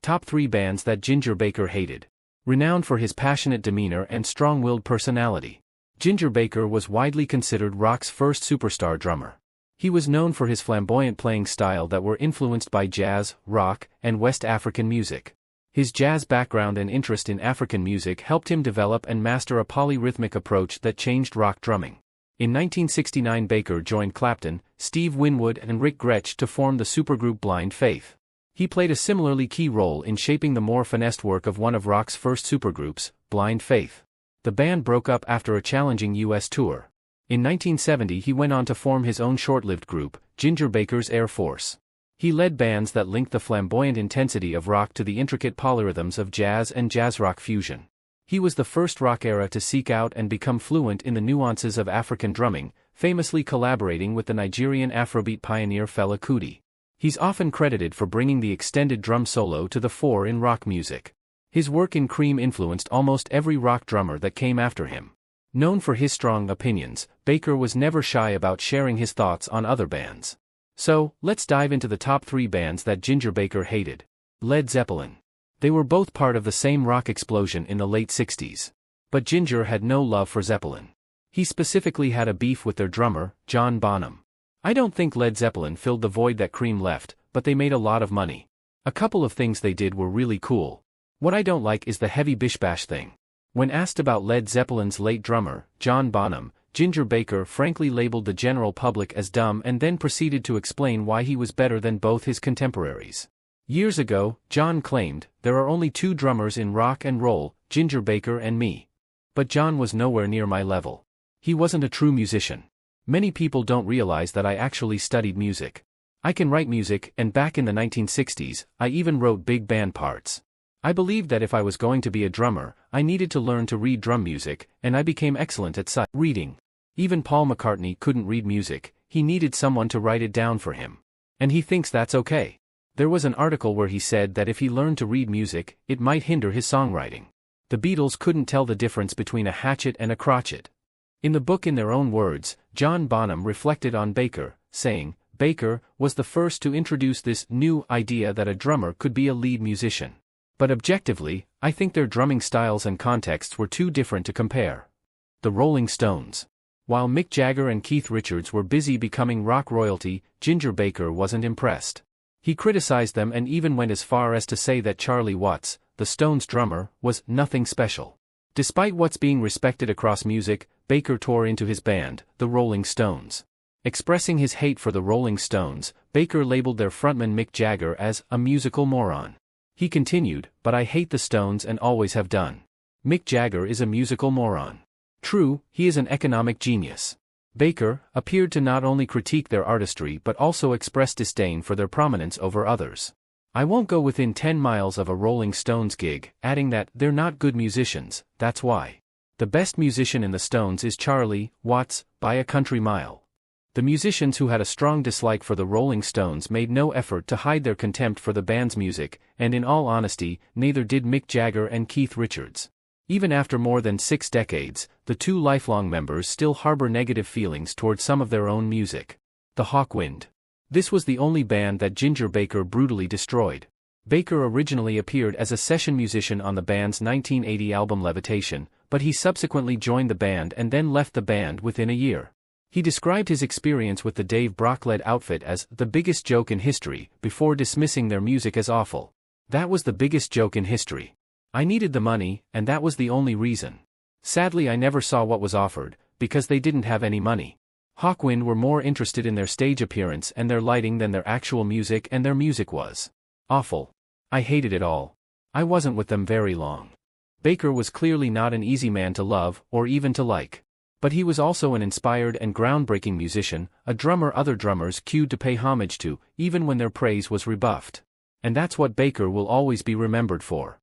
Top 3 bands that Ginger Baker hated. Renowned for his passionate demeanor and strong-willed personality, Ginger Baker was widely considered rock's first superstar drummer. He was known for his flamboyant playing style that were influenced by jazz, rock, and West African music. His jazz background and interest in African music helped him develop and master a polyrhythmic approach that changed rock drumming. In 1969, Baker joined Clapton, Steve Winwood and Ric Grech to form the supergroup Blind Faith. He played a similarly key role in shaping the more finessed work of one of rock's first supergroups, Blind Faith. The band broke up after a challenging U.S. tour. In 1970 he went on to form his own short-lived group, Ginger Baker's Air Force. He led bands that linked the flamboyant intensity of rock to the intricate polyrhythms of jazz and jazz-rock fusion. He was the first rock era to seek out and become fluent in the nuances of African drumming, famously collaborating with the Nigerian Afrobeat pioneer Fela Kuti. He's often credited for bringing the extended drum solo to the fore in rock music. His work in Cream influenced almost every rock drummer that came after him. Known for his strong opinions, Baker was never shy about sharing his thoughts on other bands. So, let's dive into the top 3 bands that Ginger Baker hated. Led Zeppelin. They were both part of the same rock explosion in the late 60s. But Ginger had no love for Zeppelin. He specifically had a beef with their drummer, John Bonham. I don't think Led Zeppelin filled the void that Cream left, but they made a lot of money. A couple of things they did were really cool. What I don't like is the heavy bish-bash thing. When asked about Led Zeppelin's late drummer, John Bonham, Ginger Baker frankly labeled the general public as dumb and then proceeded to explain why he was better than both his contemporaries. Years ago, John claimed, "There are only 2 drummers in rock and roll, Ginger Baker and me." But John was nowhere near my level. He wasn't a true musician. Many people don't realize that I actually studied music. I can write music, and back in the 1960s, I even wrote big band parts. I believed that if I was going to be a drummer, I needed to learn to read drum music, and I became excellent at sight reading. Even Paul McCartney couldn't read music, he needed someone to write it down for him. And he thinks that's okay. There was an article where he said that if he learned to read music, it might hinder his songwriting. The Beatles couldn't tell the difference between a hatchet and a crotchet. In the book, in their own words, John Bonham reflected on Baker, saying, "Baker was the first to introduce this new idea that a drummer could be a lead musician. But objectively, I think their drumming styles and contexts were too different to compare." The Rolling Stones. While Mick Jagger and Keith Richards were busy becoming rock royalty, Ginger Baker wasn't impressed. He criticized them and even went as far as to say that Charlie Watts, the Stones drummer, was nothing special. Despite what's being respected across music, Baker tore into his band, the Rolling Stones. Expressing his hate for the Rolling Stones, Baker labeled their frontman Mick Jagger as a musical moron. He continued, "But I hate the Stones and always have done. Mick Jagger is a musical moron. True, he is an economic genius." Baker appeared to not only critique their artistry but also express disdain for their prominence over others. "I won't go within 10 miles of a Rolling Stones gig," adding that, "They're not good musicians, that's why. The best musician in the Stones is Charlie Watts, by a country mile." The musicians who had a strong dislike for the Rolling Stones made no effort to hide their contempt for the band's music, and in all honesty, neither did Mick Jagger and Keith Richards. Even after more than 6 decades, the 2 lifelong members still harbor negative feelings toward some of their own music. The Hawkwind. This was the only band that Ginger Baker brutally destroyed. Baker originally appeared as a session musician on the band's 1980 album Levitation, but he subsequently joined the band and then left the band within a year. He described his experience with the Dave Brock-led outfit as the biggest joke in history, before dismissing their music as awful. "That was the biggest joke in history. I needed the money, and that was the only reason. Sadly, I never saw what was offered, because they didn't have any money." Hawkwind were more interested in their stage appearance and their lighting than their actual music, and their music was awful. I hated it all. I wasn't with them very long. Baker was clearly not an easy man to love, or even to like. But he was also an inspired and groundbreaking musician, a drummer other drummers queued to pay homage to, even when their praise was rebuffed. And that's what Baker will always be remembered for.